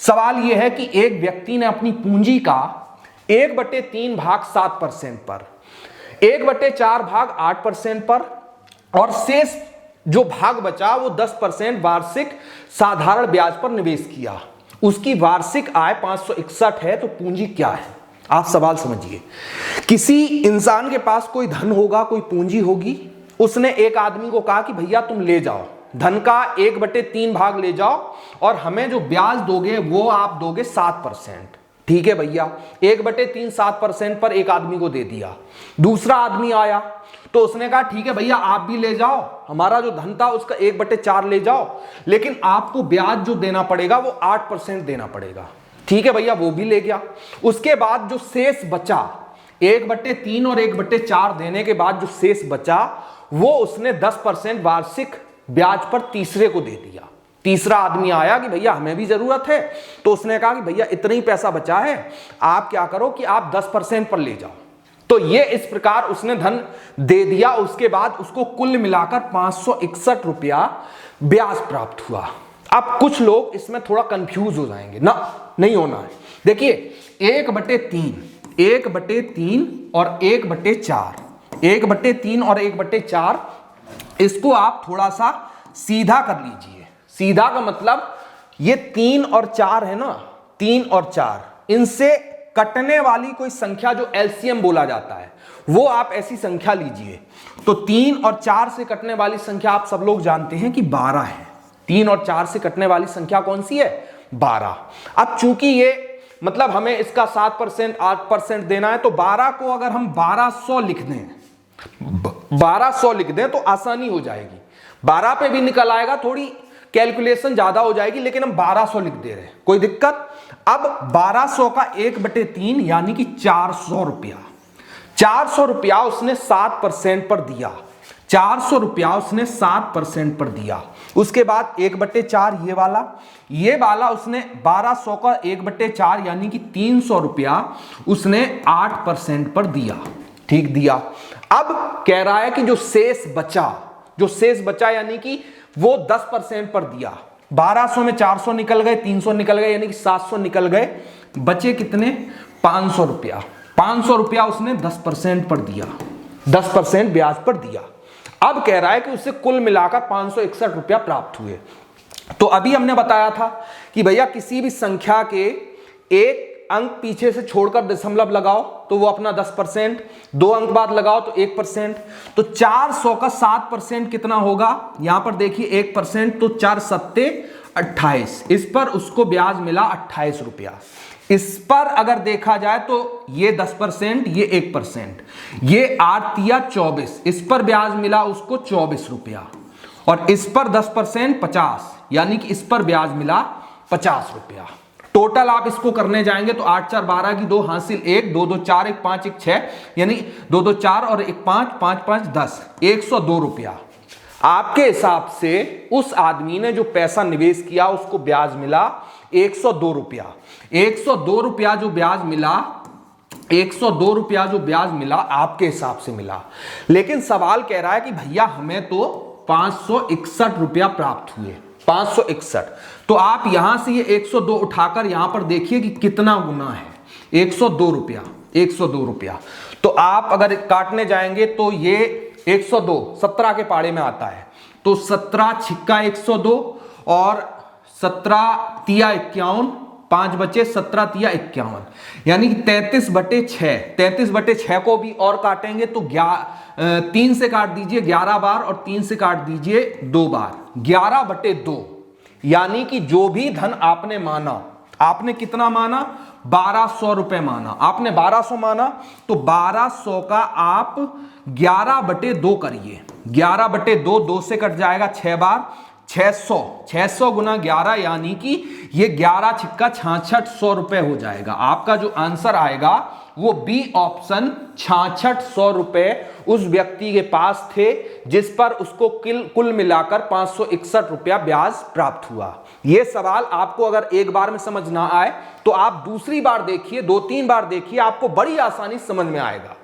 सवाल यह है कि एक व्यक्ति ने अपनी पूंजी का 1/3 भाग 7% पर, 1/4 भाग 8% पर और शेष जो भाग बचा वो 10% वार्षिक साधारण ब्याज पर निवेश किया। उसकी वार्षिक आय 561 है, तो पूंजी क्या है? आप सवाल समझिए। किसी इंसान के पास कोई धन होगा, कोई पूंजी होगी। उसने एक आदमी को कहा कि भैया तुम ले जाओ, धन का 1/3 भाग ले जाओ और हमें जो ब्याज दोगे वो आप दोगे 7%। ठीक है भैया, 1/3 7% पर एक आदमी को दे दिया। दूसरा आदमी आया तो उसने कहा ठीक है भैया आप भी ले जाओ, हमारा जो धन था उसका 1/4 ले जाओ, लेकिन आपको ब्याज जो देना पड़ेगा वो 8% देना पड़ेगा। ठीक है भैया, वो भी ले गया। उसके बाद जो शेष बचा, 1/3 और 1/4 देने के बाद जो शेष बचा वो उसने 10% वार्षिक ब्याज पर तीसरे को दे दिया। तीसरा आदमी आया कि भैया हमें भी जरूरत है, तो उसने कहा कि भैया इतना ही पैसा बचा है, आप क्या करो कि आप 10% पर ले जाओ। तो ये इस प्रकार उसने धन दे दिया। उसके बाद उसको कुल मिलाकर 561 रुपया ब्याज प्राप्त हुआ। अब कुछ लोग इसमें थोड़ा कंफ्यूज हो जाएंगे ना, नहीं होना है। देखिए 1/3 और 1/4, 1/3 और 1/4 इसको आप थोड़ा सा सीधा कर लीजिए। सीधा का मतलब ये 3 और 4 है ना, 3 और 4 इनसे कटने वाली कोई संख्या जो एलसीएम बोला जाता है वो आप ऐसी संख्या लीजिए। तो 3 और 4 से कटने वाली संख्या आप सब लोग जानते हैं कि 12 है। 3 और 4 से कटने वाली संख्या कौन सी है? 12। अब चूंकि ये मतलब हमें इसका 7% 8% देना है, तो 12 को अगर हम 1200 लिख दें, 1200 लिख दें तो आसानी हो जाएगी। 12 पे भी निकल आएगा, थोड़ी कैलकुलेशन ज्यादा हो जाएगी, लेकिन हम 1200 लिख दे रहे हैं, कोई दिक्कत? अब 1200 का 1/3 यानी कि 400 रुपया, 400 रुपया उसने 7% पर दिया। 400 रुपया उसने 7% पर दिया। उसके बाद 1/4 ये वाला उसने 1200 का 1/4 यानी कि 300 रुपया उसने 8% पर दिया। ठीक दिया। अब कह रहा है कि जो शेष बचा यानी कि वो 10% पर दिया। 1200 में 400 निकल गए, 300 निकल गए, यानी कि 700 निकल गए। बचे कितने? 500 रुपया। 500 रुपया उसने 10% पर दिया, 10% ब्याज पर दिया। अब कह रहा है कि उससे कुल मिलाकर 561 रुपया प्राप्त हुए। तो अभी हमने बताया था कि भैया किसी भी संख्या के एक अंक पीछे से छोड़कर दशमलव लगाओ तो वो अपना 10%, 2 अंक बाद लगाओ तो 1%। तो 400 का 7% कितना होगा? यहां पर देखिए 1%, तो 4 सत्ते 28। इस पर उसको ब्याज मिला 28 रुपया। इस पर अगर देखा जाए तो ये 10%, ये 1%, ये 8 तिया 24। इस पर ब्याज मिला उसको 24 रुपया और इस पर 10% 50, यानी कि इस पर ब्याज मिला 50 रुपया। टोटल आप इसको करने जाएंगे तो 8 4 12 की 2 हासिल 1, 2 2 4 1 5 1 6, यानी 2 2 4 और 1 5 5 5 10, 102 रुपया। आपके हिसाब से उस आदमी ने जो पैसा निवेश किया उसको ब्याज मिला 102 रुपया। 102 रुपया जो ब्याज मिला, 102 रुपया जो ब्याज मिला आपके हिसाब से मिला। लेकिन सवाल कह रहा है कि भैया हमें तो 561 रुपया प्राप्त हुए, 561। तो आप यहां से ये 102 उठाकर यहां पर देखिए कि कितना गुना है। 102 रुपया, 102 रुपया। तो आप अगर काटने जाएंगे तो ये 102 17 के पाड़े में आता है, तो 17 छिक्का 102 और 17 तिया 51, 5 बचे 17 तिया 51, यानी कि 33/6। 33/6 को भी और काटेंगे तो 3 से काट दीजिए 11 बार और 3 से काट दीजिए 2 बार, 11/2। यानी कि जो भी धन आपने माना, आपने कितना माना? 1200 रुपए माना। आपने 1200 माना तो 1200 का आप 11/2 करिए। 11/2, 2 से कट जाएगा 6 बार, 600। 600 गुना 11 यानी कि ये 11 छिक्का 6600 रुपए हो जाएगा। आपका जो आंसर आएगा वो बी ऑप्शन, 6600 रुपए उस व्यक्ति के पास थे जिस पर उसको कुल मिलाकर 561 रुपया ब्याज प्राप्त हुआ। यह सवाल आपको अगर एक बार में समझ ना आए तो आप दूसरी बार देखिए, 2-3 बार देखिए, आपको बड़ी आसानी समझ में आएगा।